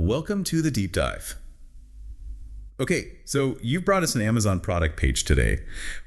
Welcome to the deep dive. Okay, so you brought us an Amazon product page today.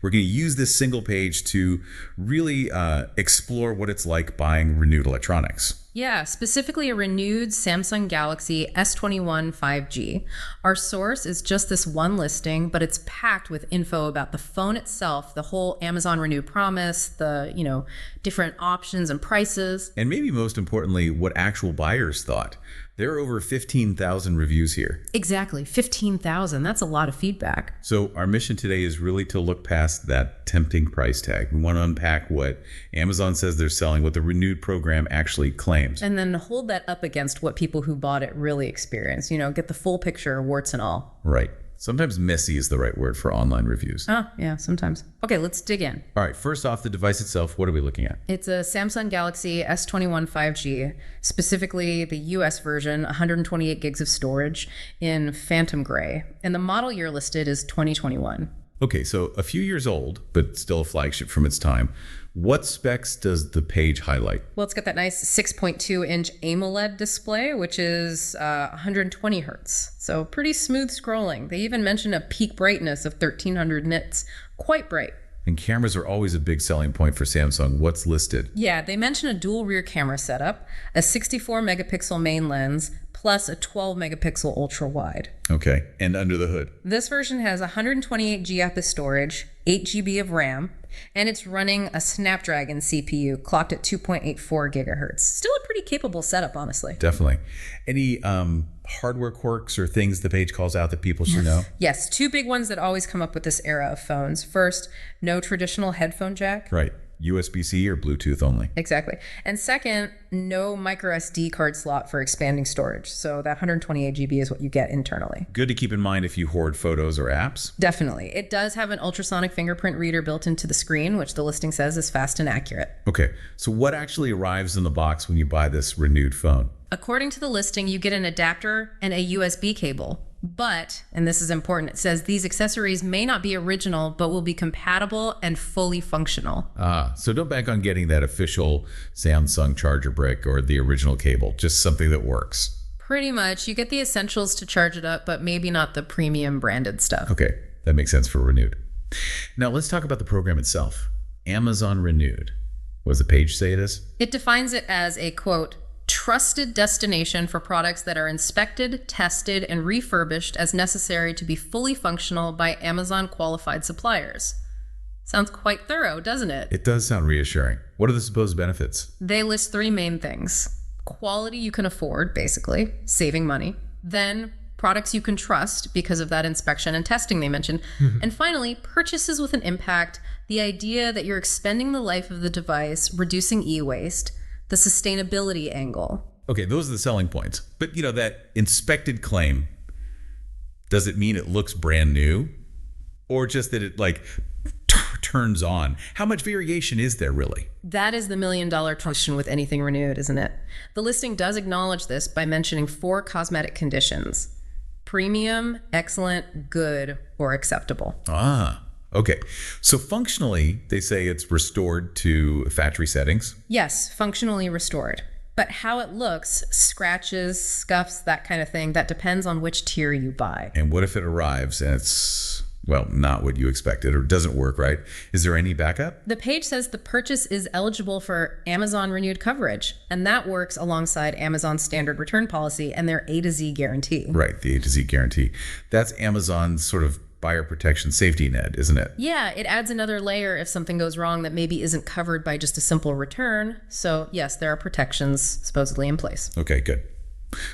We're going to use this single page to really explore what it's like buying renewed electronics. Yeah, specifically a renewed Samsung Galaxy S21 5G. Our source is just this one listing, but it's packed with info about the phone itself, the whole Amazon Renewed promise, the, different options and prices. And maybe most importantly, what actual buyers thought. There are over 15,000 reviews here. Exactly, 15,000. That's a lot of feedback. So our mission today is really to look past that tempting price tag. We want to unpack what Amazon says they're selling, what the renewed program actually claims. And then hold that up against what people who bought it really experience. Get the full picture, warts and all. Right. Sometimes messy is the right word for online reviews. Oh, yeah, sometimes. Okay, let's dig in. All right, first off, the device itself, what are we looking at? It's a Samsung Galaxy S21 5G, specifically the US version, 128 gigs of storage in Phantom Gray. And the model year listed is 2021. Okay, so a few years old, but still a flagship from its time. What specs does the page highlight? Well, it's got that nice 6.2-inch AMOLED display, which is 120 hertz. So pretty smooth scrolling. They even mention a peak brightness of 1300 nits. Quite bright. And cameras are always a big selling point for Samsung. What's listed? Yeah, they mention a dual rear camera setup, a 64 megapixel main lens, plus a 12 megapixel ultra wide. Okay, and under the hood? This version has 128 GB of storage, 8 GB of RAM, and it's running a Snapdragon CPU clocked at 2.84 gigahertz. Still a pretty capable setup, honestly. Definitely. Any hardware quirks or things the page calls out that people should know? Yes, two big ones that always come up with this era of phones. First, no traditional headphone jack. Right. USB-C or Bluetooth only. Exactly. And second, no micro SD card slot for expanding storage. So that 128 GB is what you get internally. Good to keep in mind if you hoard photos or apps. Definitely. It does have an ultrasonic fingerprint reader built into the screen, which the listing says is fast and accurate. Okay, so what actually arrives in the box when you buy this renewed phone? According to the listing, you get an adapter and a USB cable. But, and this is important, it says these accessories may not be original, but will be compatible and fully functional. So don't bank on getting that official Samsung charger brick or the original cable, just something that works. Pretty much. You get the essentials to charge it up, but maybe not the premium branded stuff. Okay, that makes sense for renewed. Now let's talk about the program itself. Amazon Renewed. What does the page say it is? It defines it as a, quote, trusted destination for products that are inspected, tested, and refurbished as necessary to be fully functional by Amazon qualified suppliers. Sounds quite thorough, doesn't it? It does sound reassuring. What are the supposed benefits? They list three main things. Quality you can afford, basically, saving money. Then products you can trust because of that inspection and testing they mentioned. And finally, purchases with an impact, the idea that you're expanding the life of the device, reducing e-waste, the sustainability angle. Okay, those are the selling points. But that inspected claim, does it mean it looks brand new? Or just that it turns on? How much variation is there really? That is the million-dollar question with anything renewed, isn't it? The listing does acknowledge this by mentioning 4 cosmetic conditions: premium, excellent, good, or acceptable. Okay, so functionally, they say it's restored to factory settings. Yes, functionally restored. But how it looks, scratches, scuffs, that kind of thing, that depends on which tier you buy. And what if it arrives and it's, not what you expected or doesn't work right? Is there any backup? The page says the purchase is eligible for Amazon Renewed coverage, and that works alongside Amazon's standard return policy and their A to Z guarantee. Right, the A to Z guarantee. That's Amazon's sort of buyer protection safety net, isn't it? Yeah, it adds another layer if something goes wrong that maybe isn't covered by just a simple return. So yes, there are protections supposedly in place. Okay, good.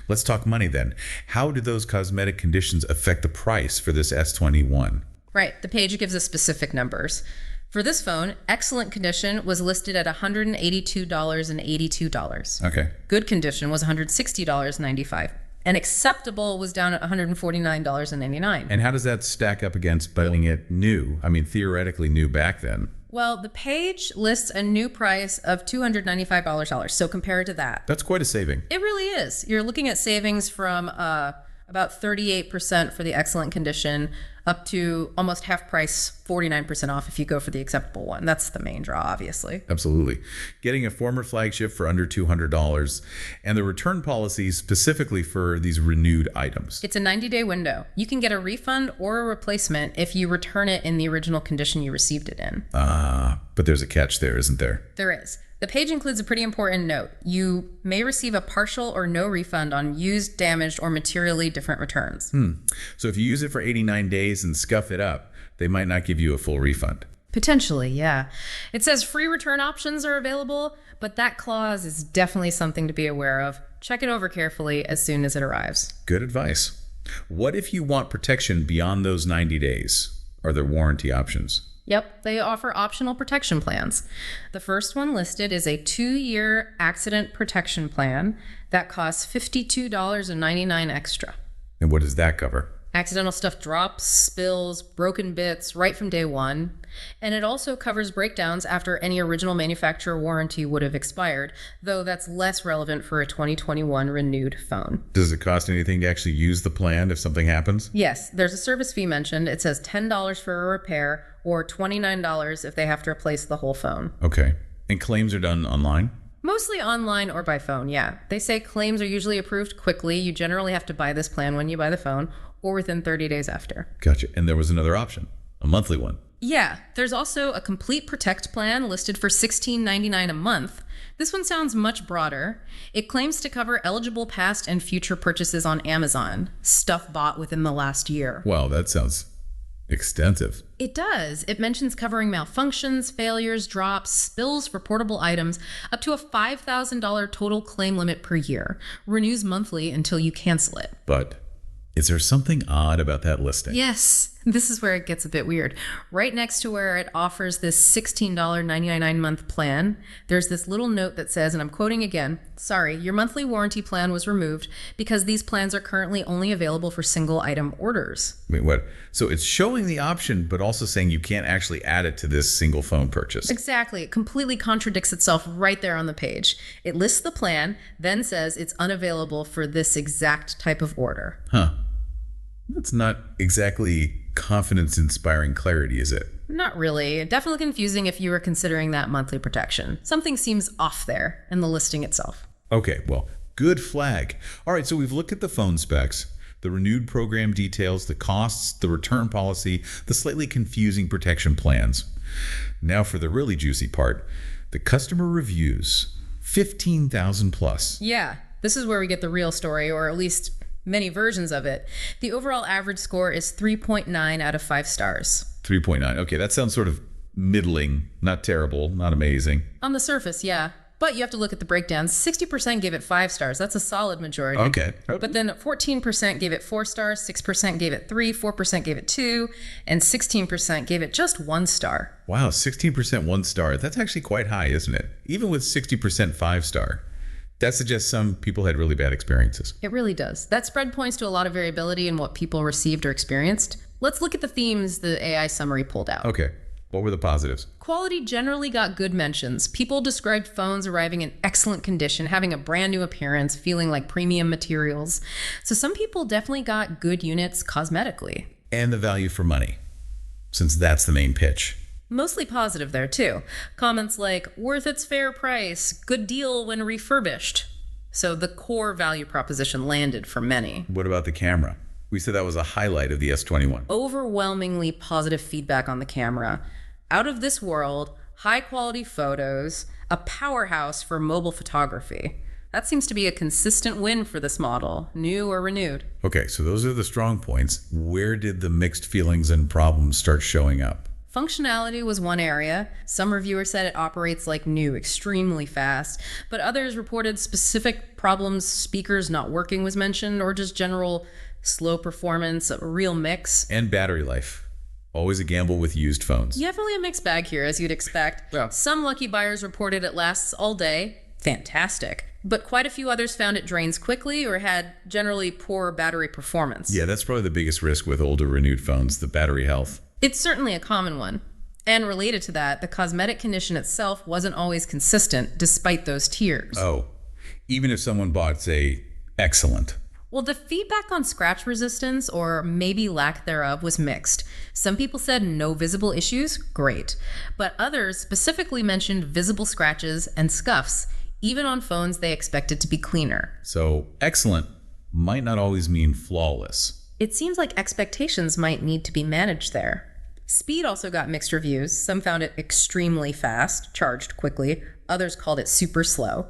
Let's talk money then. How do those cosmetic conditions affect the price for this S21? Right, the page gives us specific numbers. For this phone, excellent condition was listed at $182.82. Okay. Good condition was $160.95. And acceptable was down at $149.99. And how does that stack up against buying it new? I mean, theoretically new back then. Well, the page lists a new price of $295. So compared to that, that's quite a saving. It really is. You're looking at savings from about 38% for the excellent condition, up to almost half price, 49% off if you go for the acceptable one. That's the main draw, obviously. Absolutely. Getting a former flagship for under $200 and the return policy specifically for these renewed items. It's a 90-day window. You can get a refund or a replacement if you return it in the original condition you received it in. But there's a catch there, isn't there? There is. The page includes a pretty important note. You may receive a partial or no refund on used, damaged, or materially different returns. So if you use it for 89 days and scuff it up, they might not give you a full refund. Potentially, yeah. It says free return options are available, but that clause is definitely something to be aware of. Check it over carefully as soon as it arrives. Good advice. What if you want protection beyond those 90 days? Are there warranty options? Yep, they offer optional protection plans. The first one listed is a 2-year accident protection plan that costs $52.99 extra. And what does that cover? Accidental stuff drops, spills, broken bits right from day one. And it also covers breakdowns after any original manufacturer warranty would have expired, though that's less relevant for a 2021 renewed phone. Does it cost anything to actually use the plan if something happens? Yes, there's a service fee mentioned. It says $10 for a repair or $29 if they have to replace the whole phone. Okay. And claims are done online? Mostly online or by phone, yeah. They say claims are usually approved quickly. You generally have to buy this plan when you buy the phone or within 30 days after. Gotcha. And there was another option, a monthly one. Yeah, there's also a complete protect plan listed for $16.99 a month. This one sounds much broader. It claims to cover eligible past and future purchases on Amazon, stuff bought within the last year. Wow, that sounds extensive. It does. It mentions covering malfunctions, failures, drops, spills for portable items, up to a $5,000 total claim limit per year. Renews monthly until you cancel it. But is there something odd about that listing? Yes, this is where it gets a bit weird. Right next to where it offers this $16.99 month plan, there's this little note that says, and I'm quoting again, "Sorry, your monthly warranty plan was removed because these plans are currently only available for single item orders." Wait, what? So it's showing the option, but also saying you can't actually add it to this single phone purchase. Exactly. It completely contradicts itself right there on the page. It lists the plan, then says it's unavailable for this exact type of order. Huh. That's not exactly confidence-inspiring clarity, is it? Not really. Definitely confusing if you were considering that monthly protection. Something seems off there in the listing itself. Okay, well, good flag. All right, so we've looked at the phone specs, the renewed program details, the costs, the return policy, the slightly confusing protection plans. Now for the really juicy part, the customer reviews. 15,000 plus. Yeah, this is where we get the real story, or at least many versions of it. The overall average score is 3.9 out of 5 stars. 3.9. Okay, that sounds sort of middling, not terrible, not amazing. On the surface, yeah. But you have to look at the breakdowns. 60% gave it 5 stars. That's a solid majority. Okay. But then 14% gave it 4 stars, 6% gave it 3, 4% gave it 2, and 16% gave it just 1 star. Wow, 16% 1 star. That's actually quite high, isn't it? Even with 60% 5 star. That suggests some people had really bad experiences. It really does. That spread points to a lot of variability in what people received or experienced. Let's look at the themes the AI summary pulled out. Okay. What were the positives? Quality generally got good mentions. People described phones arriving in excellent condition, having a brand new appearance, feeling like premium materials. So some people definitely got good units cosmetically. And the value for money, since that's the main pitch. Mostly positive there too. Comments like, worth its fair price, good deal when refurbished. So the core value proposition landed for many. What about the camera? We said that was a highlight of the S21. Overwhelmingly positive feedback on the camera. Out of this world, high quality photos, a powerhouse for mobile photography. That seems to be a consistent win for this model, new or renewed. Okay, so those are the strong points. Where did the mixed feelings and problems start showing up? Functionality was one area. Some reviewers said it operates like new, extremely fast, but others reported specific problems, speakers not working was mentioned, or just general slow performance, a real mix. And battery life. Always a gamble with used phones. Definitely a mixed bag here, as you'd expect. Yeah. Some lucky buyers reported it lasts all day. Fantastic. But quite a few others found it drains quickly or had generally poor battery performance. Yeah, that's probably the biggest risk with older renewed phones, the battery health. It's certainly a common one. And related to that, the cosmetic condition itself wasn't always consistent despite those tiers. Oh, even if someone bought, say, excellent. Well, the feedback on scratch resistance, or maybe lack thereof, was mixed. Some people said no visible issues, great. But others specifically mentioned visible scratches and scuffs, even on phones they expected to be cleaner. So excellent might not always mean flawless. It seems like expectations might need to be managed there. Speed also got mixed reviews. Some found it extremely fast, charged quickly. Others called it super slow.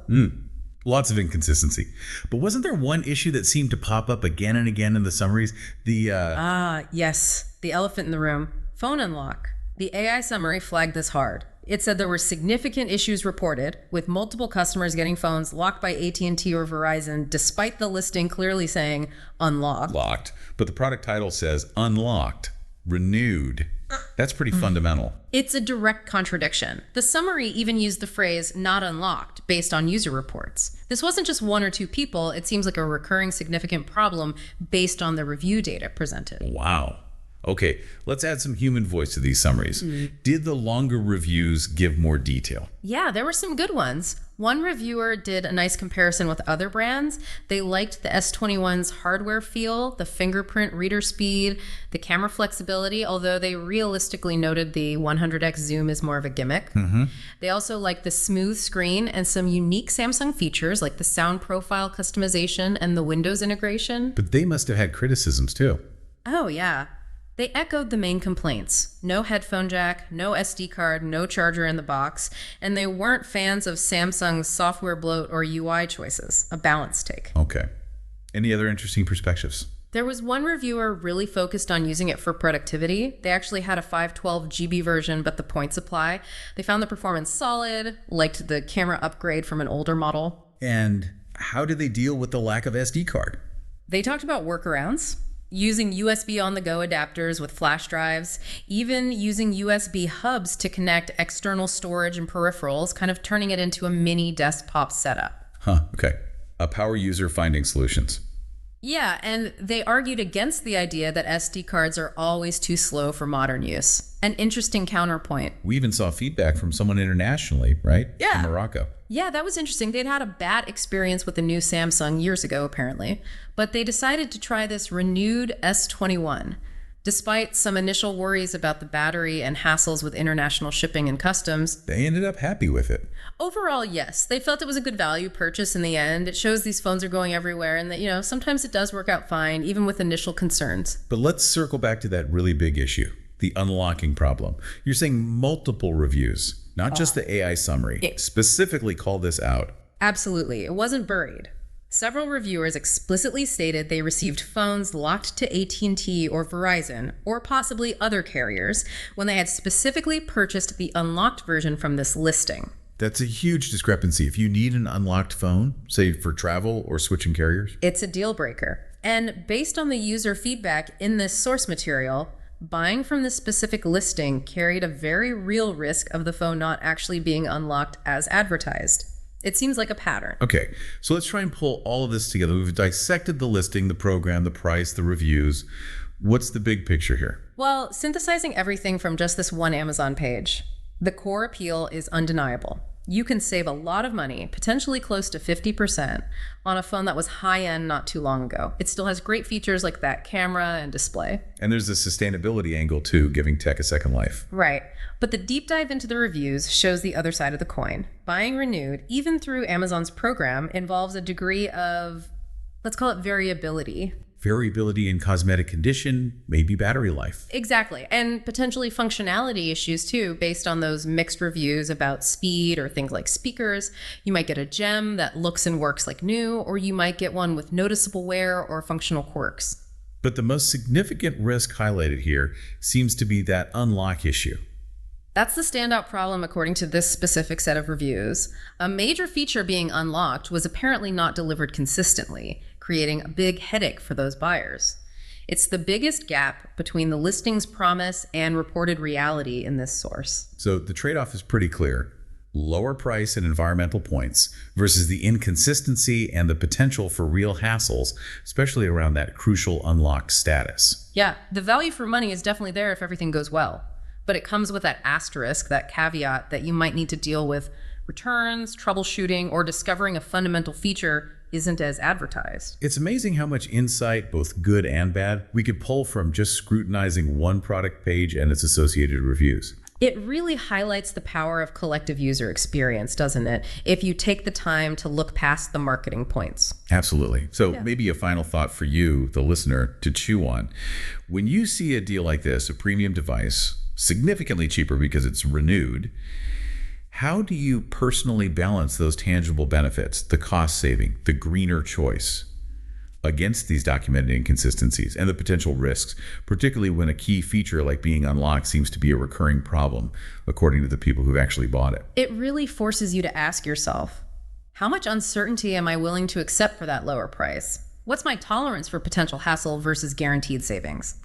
Lots of inconsistency. But wasn't there one issue that seemed to pop up again and again in the summaries? Yes. The elephant in the room. Phone unlock. The AI summary flagged this hard. It said there were significant issues reported, with multiple customers getting phones locked by AT&T or Verizon, despite the listing clearly saying unlocked. Locked. But the product title says unlocked, renewed. That's pretty fundamental. It's a direct contradiction. The summary even used the phrase not unlocked based on user reports. This wasn't just one or two people. It seems like a recurring significant problem based on the review data presented. Wow. Okay, let's add some human voice to these summaries. Did the longer reviews give more detail? Yeah, there were some good ones. One reviewer did a nice comparison with other brands. They liked the S21's hardware feel, the fingerprint reader speed, the camera flexibility, although they realistically noted the 100x zoom is more of a gimmick. They also liked the smooth screen and some unique Samsung features like the sound profile customization and the Windows integration. But they must have had criticisms too. Oh, yeah. They echoed the main complaints. No headphone jack, no SD card, no charger in the box, and they weren't fans of Samsung's software bloat or UI choices. A balanced take. Okay. Any other interesting perspectives? There was one reviewer really focused on using it for productivity. They actually had a 512 GB version, but the points apply. They found the performance solid, liked the camera upgrade from an older model. And how did they deal with the lack of SD card? They talked about workarounds. Using USB on-the-go adapters with flash drives, even using USB hubs to connect external storage and peripherals, kind of turning it into a mini desktop setup. Okay. A power user finding solutions. Yeah, and they argued against the idea that SD cards are always too slow for modern use. An interesting counterpoint. We even saw feedback from someone internationally, right? Yeah. From Morocco. Yeah, that was interesting. They'd had a bad experience with the new Samsung years ago, apparently, but they decided to try this renewed S21. Despite some initial worries about the battery and hassles with international shipping and customs, They ended up happy with it. overall, yes, they felt it was a good value purchase in the end. It shows these phones are going everywhere and that, sometimes it does work out fine, even with initial concerns. But let's circle back to that really big issue, the unlocking problem. You're saying multiple reviews, not just the AI summary, specifically call this out. Absolutely. It wasn't buried. Several reviewers explicitly stated they received phones locked to AT&T or Verizon, or possibly other carriers, when they had specifically purchased the unlocked version from this listing. That's a huge discrepancy. If you need an unlocked phone, say for travel or switching carriers. It's a deal breaker. And based on the user feedback in this source material, buying from this specific listing carried a very real risk of the phone not actually being unlocked as advertised. It seems like a pattern. Okay, so let's try and pull all of this together. We've dissected the listing, the program, the price, the reviews. What's the big picture here? Well, synthesizing everything from just this one Amazon page, the core appeal is undeniable. You can save a lot of money, potentially close to 50%, on a phone that was high-end not too long ago. It still has great features like that camera and display. And there's a sustainability angle too, giving tech a second life. Right. But the deep dive into the reviews shows the other side of the coin. Buying renewed, even through Amazon's program, involves a degree of, let's call it variability. Variability in cosmetic condition, maybe battery life. Exactly. And potentially functionality issues too, based on those mixed reviews about speed or things like speakers. You might get a gem that looks and works like new, or you might get one with noticeable wear or functional quirks. But the most significant risk highlighted here seems to be that unlock issue. That's the standout problem according to this specific set of reviews. A major feature being unlocked was apparently not delivered consistently, creating a big headache for those buyers. It's the biggest gap between the listing's promise and reported reality in this source. So the trade-off is pretty clear. Lower price and environmental points versus the inconsistency and the potential for real hassles, especially around that crucial unlocked status. Yeah, the value for money is definitely there if everything goes well. But it comes with that asterisk, that caveat that you might need to deal with returns, troubleshooting, or discovering a fundamental feature isn't as advertised. It's amazing how much insight, both good and bad, we could pull from just scrutinizing one product page and its associated reviews. It really highlights the power of collective user experience, doesn't it? If you take the time to look past the marketing points. Absolutely. So maybe a final thought for you, the listener, to chew on. When you see a deal like this, a premium device, significantly cheaper because it's renewed, how do you personally balance those tangible benefits, the cost saving, the greener choice, against these documented inconsistencies and the potential risks, particularly when a key feature like being unlocked seems to be a recurring problem, according to the people who've actually bought it? It really forces you to ask yourself, how much uncertainty am I willing to accept for that lower price? What's my tolerance for potential hassle versus guaranteed savings?